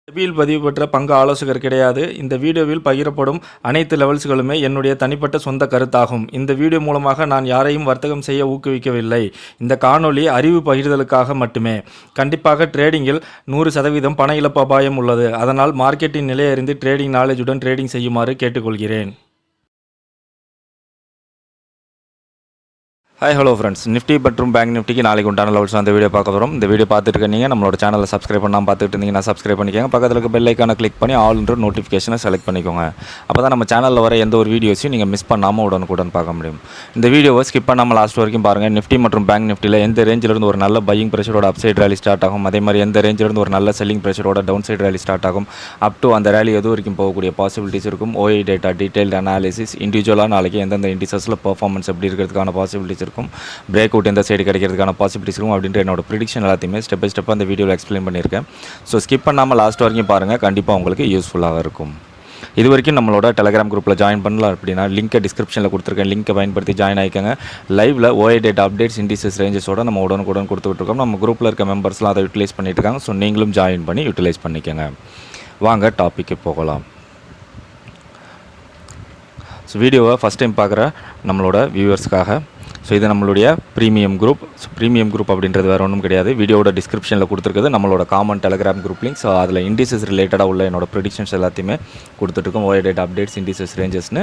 செபியில் பதிவு பெற்ற பங்கு ஆலோசகர் கிடையாது. இந்த வீடியோவில் பகிரப்படும் அனைத்து லெவல்ஸ்களுமே என்னுடைய தனிப்பட்ட சொந்த கருத்தாகும். இந்த வீடியோ மூலமாக நான் யாரையும் வர்த்தகம் செய்ய ஊக்குவிக்கவில்லை. இந்த காணொளி அறிவு பகிர்தலுக்காக மட்டுமே. கண்டிப்பாக ட்ரேடிங்கில் 100% பண இழப்பு அபாயம் உள்ளது. அதனால் மார்க்கெட்டின் நிலை அறிந்து ட்ரேடிங் நாலேஜுடன் ட்ரேடிங் செய்யுமாறு கேட்டுக்கொள்கிறேன். ஹாய் ஹலோ ஃப்ரெண்ட்ஸ், நிஃப்டி மற்றும் பேங்க் நிஃப்டிக்கு நாளைக்கு உண்டான லெவல்ஸ் அந்த வீடியோ பார்க்க வரும். இந்த வீடியோ பார்த்துட்டு இருக்கீங்க, நம்மளோட சேனலை சப்ஸ்கிரைப் பண்ணாமல் பார்த்துட்டு இருந்தீங்கன்னா சப்ஸ்கிரைப் பண்ணிக்கோங்க. பக்கத்தில் இருக்க பெல் ஐக்கானை கிளிக் பண்ணி ஆல்ன்ற நோட்டிஃபிகேஷனை செலக்ட் பண்ணிக்கோங்க. அப்போ தான் நம்ம சேனலில் வர எந்த ஒரு வீடியோஸையும் நீங்கள் மிஸ் பண்ணாமல் உடனுக்குடன் பார்க்க முடியும். இந்த வீடியோவை ஸ்கிப் பண்ணாமல் லாஸ்ட் வரைக்கும் பாருங்கள். நிஃப்டி மற்றும் பேங்க் நிஃப்டியில் எந்த ரேஞ்சிலிருந்து ஒரு நல்ல பையிங் ப்ரெஷரோட அப் சைட் ரேலி ஸ்டார்ட் ஆகும், அதே மாதிரி எந்த ரேஞ்சிலிருந்து ஒரு நல்ல செல்லிங் ப்ரெஷரோட டவுன் சைட் ரேலி ஸ்டார்ட் ஆகும், அப் டு அந்த ரேலி எது வரைக்கும் போகக்கூடிய பாசிபிலிட்டிஸ் இருக்கும். ஓஐ டேட்டா டீடைல்டு அனாலிசிஸ், இண்டிவிஜுவலாக நாளைக்கு எந்தெந்த இண்டிசஸில் பர்ஃபார்மன்ஸ் எப்படி இருக்கிறதுக்கான பாசிபிலிட்டிஸ் இருக்கும், பிரேக் அவுட் எந்த சைடு கிடைக்கிறதுக்கான பாசிபிலிட்டிஸ் இருக்கும் அப்படின்ற என்னோட ப்ரிடிக்ஷன் எல்லாத்தையுமே ஸ்டெப் பை ஸ்டெப்பாக அந்த வீடியோவில் எக்ஸ்பிளைன் பண்ணியிருக்கேன். ஸோ ஸ்கிப் பண்ணாமல் லாஸ்ட் வரைக்கும் பாருங்கள், கண்டிப்பாக உங்களுக்கு யூஸ்ஃபுல்லாக இருக்கும். இது வரைக்கும் நம்மளோட டெலிகிராம் குரூப்பில் ஜாயின் பண்ணலாம் அப்படின்னா லிங்க்கை டிஸ்கிரிப்ஷனில் கொடுத்துருக்கேன். லிங்க்கை பயன்படுத்தி ஜாயின் ஆகிக்கோங்க. லைவில் ஓஐ டேட்டா அப்டேட்ஸ், இண்டிசஸ் ரேஞ்சஸோட நம்ம உடனுக்குடன் கொடுத்துட்ருக்கோம். நம்ம குரூப்பில் இருக்க மெம்பர்ஸ்லாம் அதை யூட்டிலைஸ் பண்ணிட்டு இருக்காங்க. ஸோ நீங்களும் ஜாயின் பண்ணி யூட்டிலைஸ் பண்ணிக்கோங்க. வாங்க டாப்பிக்கு போகலாம். ஸோ வீடியோவை ஃபஸ்ட் டைம் பார்க்குற நம்மளோட வியூவர்ஸ்க்காக, ஸோ இது நம்மளுடைய premium group. So premium group அப்படின்றது வேறு ஒன்றும் கிடையாது. வீடியோட டிஸ்கிரிப்ஷனில் கொடுத்துருக்குது நம்மளோட common Telegram group link. So அதில் இண்டிசஸ் ரிலேட்டடாக உள்ள என்னோட ப்ரிடிக்ஷன்ஸ் எல்லாத்தையுமே கொடுத்துட்ருக்கோம். ஓஐ டேட்டா அப்டேட்ஸ், இண்டிசஸ் ரேஞ்சஸ்னு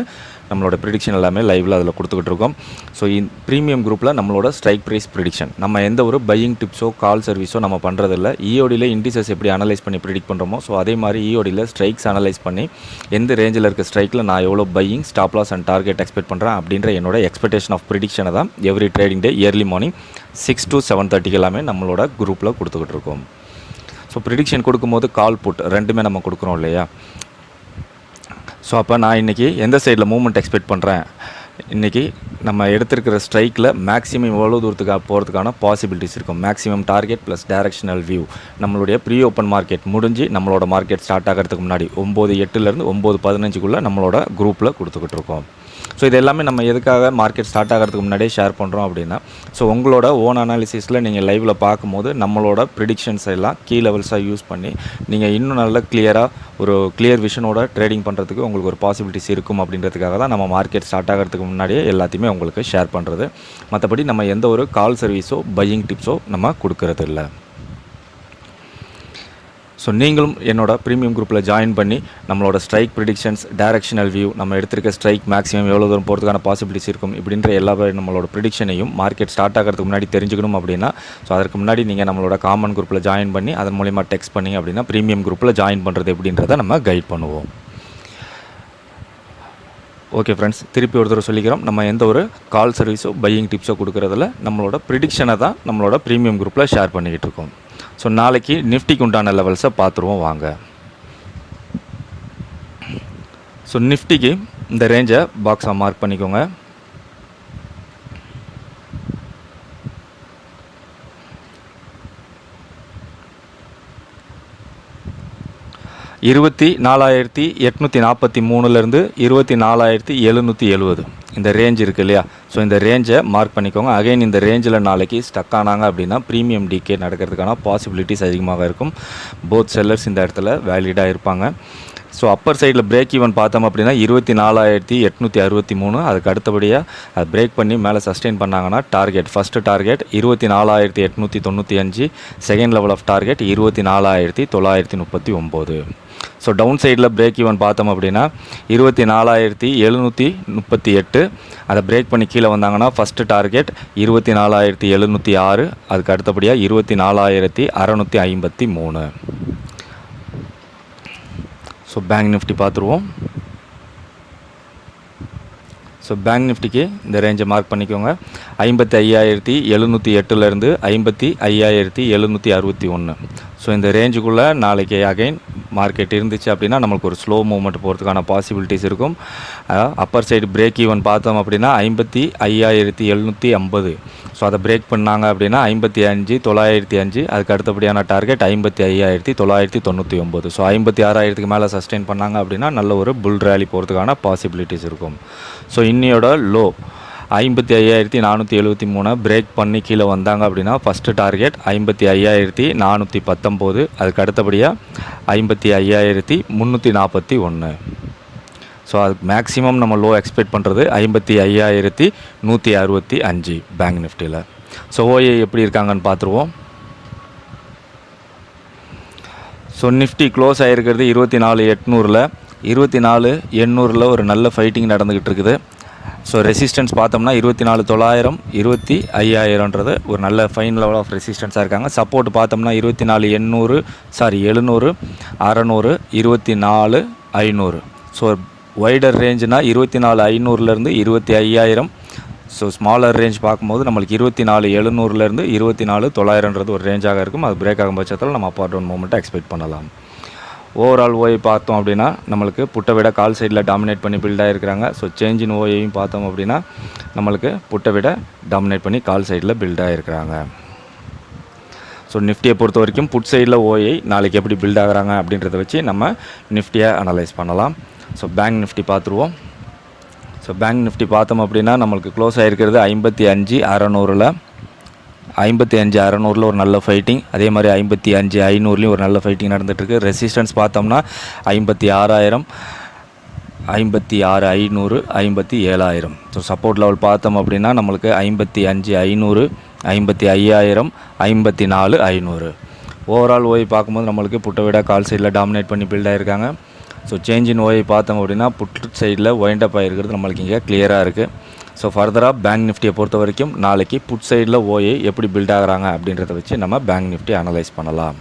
நம்மளோட ப்ரிடிக்ஷன் எல்லாமே லைவில் அதில் கொடுத்துக்கிட்டு இருக்கோம். ஸோ ப்ரீமியம் குரூப்பில் நம்மளோட ஸ்ட்ரைக் ப்ரைஸ் ப்ரிடிக்ஷன், நம்ம எந்த ஒரு பையிங் டிப்ஸோ கால் சர்வீஸோ நம்ம பண்ணுறதில்ல. இஓடியில் இண்டிசஸ் எப்படி அனலைஸ் பண்ணி ப்ரிடிக்ட் பண்ணுறோமோ, ஸோ அதே மாதிரி இஓடியில் ஸ்ட்ரைக்ஸ் அனலைஸ் பண்ணி எந்த ரேஞ்சில் இருக்க ஸ்ட்ரைக்கில் நான் எவ்வளோ buying, stop loss and target expect பண்ணுறேன் அப்படின்ற என்னோட எக்ஸ்பெக்டேஷன் ஆஃப் ப்ரிடிக்ஷனை தான் every trading day early morning 6 to 7:30 எல்லாமே நம்மளோட குரூப்பில் கொடுத்துக்கிட்டு இருக்கோம். ஸோ ப்ரிடிக்ஷன் கொடுக்கும்போது கால் புட் ரெண்டுமே நம்ம கொடுக்குறோம் இல்லையா. ஸோ அப்போ நான் இன்றைக்கி எந்த சைடில் மூவ்மெண்ட் எக்ஸ்பெக்ட் பண்ணுறேன், இன்றைக்கி நம்ம எடுத்துருக்கிற ஸ்ட்ரைக்கில் மேக்ஸிமம் எவ்வளோ தூரத்துக்காக போகிறதுக்கான பாசிபிலிட்டிஸ் இருக்கும், maximum target plus directional view. நம்மளுடைய ப்ரீ ஓப்பன் மார்க்கெட் முடிஞ்சு நம்மளோட மார்க்கெட் ஸ்டார்ட் ஆகிறதுக்கு முன்னாடி 9:08 9:15 நம்மளோட குரூப்பில் கொடுத்துக்கிட்டு இருக்கோம். ஸோ இது எல்லாமே நம்ம எதுக்காக மார்க்கெட் ஸ்டார்ட் ஆகிறதுக்கு முன்னாடியே ஷேர் பண்ணுறோம் அப்படின்னா, ஸோ உங்களோட ஓன் அனாலிசிஸில் நீங்கள் லைவில் பார்க்கும்போது நம்மளோட ப்ரிடிக்ஷன்ஸ் எல்லாம் கீ லெவல்ஸாக யூஸ் பண்ணி நீங்கள் இன்னும் நல்ல கிளியர் விஷனோட ட்ரேடிங் பண்ணுறதுக்கு உங்களுக்கு ஒரு பாசிபிலிட்டிஸ் இருக்கும் அப்படின்றதுக்காக தான் நம்ம மார்க்கெட் ஸ்டார்ட் ஆகிறதுக்கு முன்னாடியே எல்லாத்தையுமே உங்களுக்கு ஷேர் பண்ணுறது. மற்றபடி நம்ம எந்த ஒரு கால் சர்வீஸோ பையிங் டிப்ஸோ நம்ம கொடுக்கறது இல்லை. ஸோ நீங்களும் என்னோட ப்ரீமியம் குரூப்பில் ஜாயின் பண்ணி நம்மளோட ஸ்ட்ரைக் ப்ரிடிக்ஷன்ஸ், டைரக்ஷனல் வியூ, நம்ம எடுத்திருக்க ஸ்ட்ரைக் மேக்ஸிமம் எவ்வளோ தூரம் போகிறதுக்கான பாசிபிலிட்டிஸ் இருக்கும் இப்படின்ற எல்லா நம்மளோட ப்ரிடிக்ஷனையும் மார்க்கெட் ஸ்டார்ட் ஆகிறதுக்கு முன்னாடி தெரிஞ்சுக்கணும் அப்படின்னா, ஸோ அதற்கு முன்னாடி நீங்கள் நம்மளோட காமன் குரூப்பில் ஜாயின் பண்ணி அதன் மூலிமா டெக்ஸ்ட் பண்ணிங்க அப்படின்னா ப்ரீமியம் குரூப்பில் ஜாயின் பண்ணுறது எப்படின்றத நம்ம கைட் பண்ணுவோம். ஓகே ஃப்ரெண்ட்ஸ், திருப்பி ஒரு தடவை சொல்லிக்கிறோம், நம்ம எந்த ஒரு கால் சர்வீஸோ பையிங் டிப்ஸோ கொடுக்குறதில்ல. நம்மளோட ப்ரிடிக்ஷனை தான் நம்மளோட ப்ரீமியம் குரூப்பில் ஷேர் பண்ணிக்கிட்டு இருக்கோம். ஸோ நாளைக்கு நிஃப்டிக்கு உண்டான லெவல்ஸை பார்த்துருவோம் வாங்க. ஸோ நிஃப்டிக்கு இந்த ரேஞ்சை பாக்ஸாக மார்க் பண்ணிக்கோங்க. $24,843 $24,770 இந்த ரேஞ்ச் இருக்குது இல்லையா. ஸோ இந்த ரேஞ்சை மார்க் பண்ணிக்கோங்க. அகைன் இந்த ரேஞ்சில் நாளைக்கு ஸ்டக் ஆனாங்க அப்படின்னா ப்ரீமியம் டிகே நடக்கிறதுக்கான பாசிபிலிட்டிஸ் அதிகமாக இருக்கும். போத் செல்லர்ஸ் இந்த இடத்துல வேலிடாக இருப்பாங்க. ஸோ அப்பர் சைடில் பிரேக் ஈவன் பார்த்தோம் அப்படின்னா 24,863. அதுக்கு அடுத்தபடியாக அது பிரேக் பண்ணி மேலே சஸ்டெயின் பண்ணாங்கன்னா target, first target 24,895, second level of target 24,939. So down சைடில் பிரேக் ஈவன் பார்த்தோம் அப்படின்னா 24,738. அதை பிரேக் பண்ணி கீழே வந்தாங்கன்னா ஃபஸ்ட்டு டார்கெட் 24,706. அதுக்கு அடுத்தபடியாக 24,653. ஸோ பேங்க் நிஃப்டி பார்த்துருவோம். ஸோ பேங்க் நிஃப்டிக்கு இந்த ரேஞ்சை மார்க் பண்ணிக்கோங்க. 55,708 55,761. ஸோ இந்த ரேஞ்சுக்குள்ளே நாளைக்கு அகைன் மார்க்கெட் இருந்துச்சு அப்படின்னா நம்மளுக்கு ஒரு ஸ்லோ மூவ்மெண்ட் போகிறதுக்கான பாசிபிலிட்டிஸ் இருக்கும். அப்பர் சைடு பிரேக் ஈவன் பார்த்தோம் அப்படின்னா 55,750. ஸோ அதை பிரேக் பண்ணாங்க அப்படின்னா 55,905. அதுக்கு அடுத்தபடியான டார்கெட் 55,999. ஸோ 56,000 மேலே சஸ்டெயின் பண்ணாங்க அப்படின்னா நல்ல ஒரு புல் ரேலி போகிறதுக்கான பாசிபிலிட்டிஸ் இருக்கும். ஸோ இன்னையோட லோ 55,473 பிரேக் பண்ணி கீழே வந்தாங்க அப்படின்னா ஃபஸ்ட்டு டார்கெட் 55,419. அதுக்கு அடுத்தபடியாக 55,341. ஸோ அதுக்கு மேக்ஸிமம் நம்ம லோ எக்ஸ்பெக்ட் பண்ணுறது 55,165 பேங்க் நிஃப்டியில். ஸோ ஓஏ எப்படி இருக்காங்கன்னு பார்த்துருவோம். So Nifty close ஆகிருக்கிறது 24,800. 24,800 ஒரு நல்ல ஃபைட்டிங் நடந்துக்கிட்டு இருக்குது. ஸோ ரெசிஸ்டன்ஸ் பார்த்தோம்னா 24,900, 25,000ன்றது ஒரு நல்ல ஃபைன் லெவல் ஆஃப் ரெசிஸ்டன்ஸாக இருக்காங்க. சப்போர்ட் பார்த்தோம்னா 24,800, 700, 600, 24,500. ஸோ வைடர் ரேஞ்சுனா 24,500லேருந்து 25,000. ஸோ ஸ்மாலர் ரேஞ்ச் பார்க்கும்போது நம்மளுக்கு 24,700லேருந்து 24,900ன்றது ஒரு ரேஞ்சாக இருக்கும். அது பிரேக் ஆகும் பட்சத்தில் நம்ம அப் ஆர் டவுன் மூமெண்ட்டை எக்ஸ்பெக்ட் பண்ணலாம். ஓவரால் ஓஐ பார்த்தோம் அப்படின்னா நம்மளுக்கு புட்டை விட கால் சைடில் டாமினேட் பண்ணி பில்ட் ஆகிருக்கிறாங்க. ஸோ சேஞ்ச் இன் ஓஐயும் பார்த்தோம் அப்படின்னா நம்மளுக்கு புட்டை விட டாமினேட் பண்ணி கால் சைடில் பில்ட் ஆகிருக்கிறாங்க. ஸோ நிஃப்டியை பொறுத்த வரைக்கும் புட் சைடில் ஓஐ நாளைக்கு எப்படி பில்ட் ஆகிறாங்க அப்படின்றத வச்சு நம்ம நிஃப்டியை அனலைஸ் பண்ணலாம். ஸோ பேங்க் நிஃப்டி பார்த்துருவோம். ஸோ பேங்க் நிஃப்டி பார்த்தோம் அப்படின்னா நம்மளுக்கு க்ளோஸ் ஆகிருக்கிறது 55,600. 55,600 ஒரு நல்ல ஃபைட்டிங். அதே மாதிரி 55,500லேயும் ஒரு நல்ல ஃபைட்டிங் நடந்துகிட்ருக்கு. ரெசிஸ்டன்ஸ் பார்த்தோம்னா 56,000, 56,500, 57,000. ஸோ சப்போர்ட் லெவல் பார்த்தோம் அப்படின்னா நம்மளுக்கு 55,500, 55,000, 54,500. ஓவரால் ஓய் பார்க்கும்போது நம்மளுக்கு புட்டை விட கால் சைடில் டாமினேட் பண்ணி பில்ட் ஆகிருக்காங்க. ஸோ சேஞ்ச் இன் ஓய் பார்த்தோம் அப்படின்னா புட் சைடில் வைண்டப் ஆகிருக்கிறது நம்மளுக்கு இங்கே கிளியராக இருக்குது. ஸோ ஃபர்தராக பேங்க் நிஃப்டியை பொறுத்த வரைக்கும் நாளைக்கு புட் சைடில் ஓஏ எப்படி பில்ட் ஆகிறாங்க அப்படின்றத வச்சு நம்ம பேங்க் நிஃப்டி அனலைஸ் பண்ணலாம்.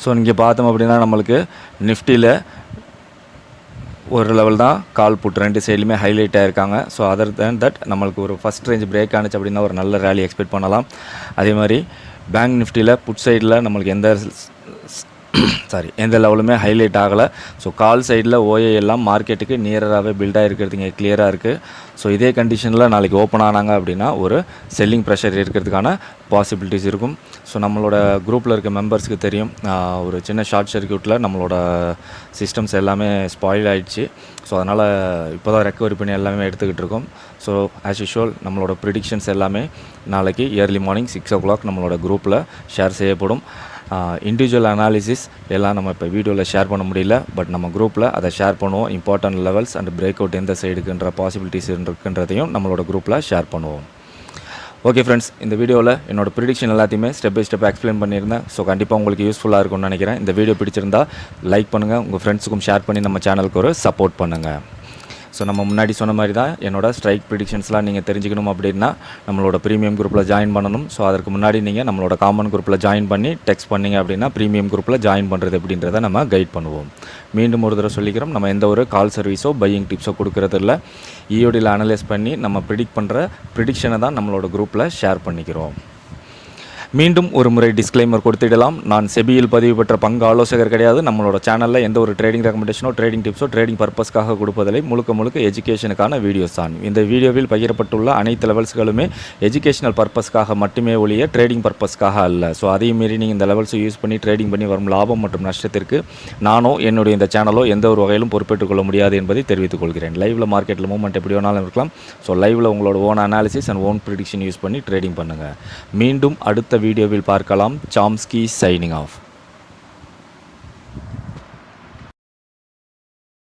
ஸோ இங்கே பார்த்தோம் அப்படின்னா நம்மளுக்கு நிஃப்டியில் ஒரு லெவல் தான் கால் புட் ரெண்டு சைட்லையுமே ஹைலைட் ஆகிருக்காங்க. ஸோ அதர் தேன் தட் நம்மளுக்கு ஒரு ஃபஸ்ட் ரேஞ்ச் பிரேக் ஆனிச்சு அப்படின்னா ஒரு நல்ல ரேலி எக்ஸ்பெக்ட் பண்ணலாம். அதே மாதிரி பேங்க் நிஃப்டியில் புட் சைடில் நம்மளுக்கு எந்த லெவலுமே ஹைலைட் ஆகலை. ஸோ கால் சைடில் ஓஏ எல்லாம் மார்க்கெட்டுக்கு நியராகவே பில்ட் ஆகிருக்கிறது இங்கே கிளியராக இருக்குது. ஸோ இதே கண்டிஷனில் நாளைக்கு ஓப்பன் ஆனாங்க அப்படின்னா ஒரு செல்லிங் ப்ரெஷர் இருக்கிறதுக்கான பாசிபிலிட்டிஸ் இருக்கும். ஸோ நம்மளோட குரூப்பில் இருக்க மெம்பர்ஸ்க்கு தெரியும், ஒரு சின்ன ஷார்ட் சர்க்யூட்டில் நம்மளோட சிஸ்டம்ஸ் எல்லாமே ஸ்பாயில் ஆகிடுச்சு. ஸோ அதனால் இப்போ தான் ரெக்கவரி பண்ணி எல்லாமே எடுத்துக்கிட்டு இருக்கோம். ஸோ ஆஸ் யூஷுவல் நம்மளோட ப்ரிடிக்ஷன்ஸ் எல்லாமே நாளைக்கு ஏர்லி மார்னிங் 6 o'clock நம்மளோட குரூப்பில் ஷேர் செய்யப்படும். இண்டிவிஜுவல் அனாலிசிஸ் எல்லாம் நம்ம இப்போ வீடியோவில் ஷேர் பண்ண முடியல, பட் நம்ம குரூப்பில் அதை ஷேர் பண்ணுவோம். Important levels and break out எந்த சைடுக்குன்ற பாசிபிலிட்டிஸ் இருக்குன்றதையும் நம்மளோட குரூப்பில் ஷேர் பண்ணுவோம். ஓகே ஃப்ரெண்ட்ஸ், இந்த வீடியோவில் என்னோடய ப்ரிடிக்ஷன் எல்லாத்தையுமே ஸ்டெப் பை ஸ்டெப் எக்ஸ்பிளைன் பண்ணியிருந்தேன். ஸோ கண்டிப்பாக உங்களுக்கு யூஸ்ஃபுல்லாக இருக்கும்னு நினைக்கிறேன். இந்த வீடியோ பிடிச்சிருந்தால் லைக் பண்ணுங்கள், உங்கள் ஃப்ரெண்ட்ஸுக்கும் ஷேர் பண்ணி நம்ம சேனலுக்கு ஒரு சப்போர்ட் பண்ணுங்கள். ஸோ நம்ம முன்னாடி சொன்ன மாதிரி தான் என்னோடய ஸ்ட்ரைக் ப்ரிடிக்ஷன்ஸ்லாம் நீங்கள் தெரிஞ்சுக்கணும் அப்படின்னா நம்மளோட ப்ரீமியம் குரூப்பில் ஜாயின் பண்ணணும். ஸோ அதற்கு முன்னாடி நீங்கள் நம்மளோட காமன் குரூப்பில் ஜாயின் பண்ணி டெக்ஸ்ட் பண்ணிங்க அப்படின்னா ப்ரீமியம் குரூப்பில் ஜாயின் பண்ணுறது அப்படின்றத நம்ம கைட் பண்ணுவோம். மீண்டும் ஒரு தடவை சொல்லிக்கிறோம், நம்ம எந்த ஒரு கால் சர்வீஸோ பையிங் டிப்ஸோ கொடுக்கறது இல்லை. இஓடியில் அனலைஸ் பண்ணி நம்ம ப்ரிடிக்ட் பண்ணுற ப்ரிடிக்ஷனை தான் நம்மளோட குரூப்பில் ஷேர் பண்ணிக்கிறோம். மீண்டும் ஒரு முறை டிஸ்க்ளைமர் கொடுத்திடலாம், நான் செபியில் பதிவு பெற்ற பங்கு ஆலோசகர் கிடையாது. நம்மளோட சேனலில் எந்த ஒரு ட்ரேடிங் ரெக்கமெண்டேஷனோ ட்ரேடிங் டிப்ஸோ ட்ரேடிங் பர்பஸ்க்காக கொடுப்பதில்லை. முழுக்க எஜுகேஷனுக்கான வீடியோஸ் தான். இந்த வீடியோவில் பகிரப்பட்டுள்ள அனைத்து லெவல்ஸ்களுமே எஜுகேஷனல் பர்பஸ்க்காக மட்டுமே ஒழிய ட்ரேடிங் பர்பஸ்க்காக அல்ல. ஸோ அதையும் மீறி நீங்கள் இந்த லெவல்ஸை யூஸ் பண்ணி ட்ரேடிங் பண்ணி வரும் லாபம் மற்றும் நஷ்டத்திற்கு நானோ என்னுடைய இந்த சேனலோ எந்த ஒரு வகையிலும் பொறுப்பேற்றுக் கொள்ள முடியாது என்பதை தெரிவித்துக் கொள்கிறேன். லைவில் மார்க்கெட்டில் மூவ்மெண்ட் எப்படி வேணாலும் இருக்கலாம். ஸோ லைவில் உங்களோட own analysis and own prediction use பண்ணி ட்ரேடிங் பண்ணுங்கள். மீண்டும் அடுத்த வீடியோவில் பார்க்கலாம். Chomsky signing off.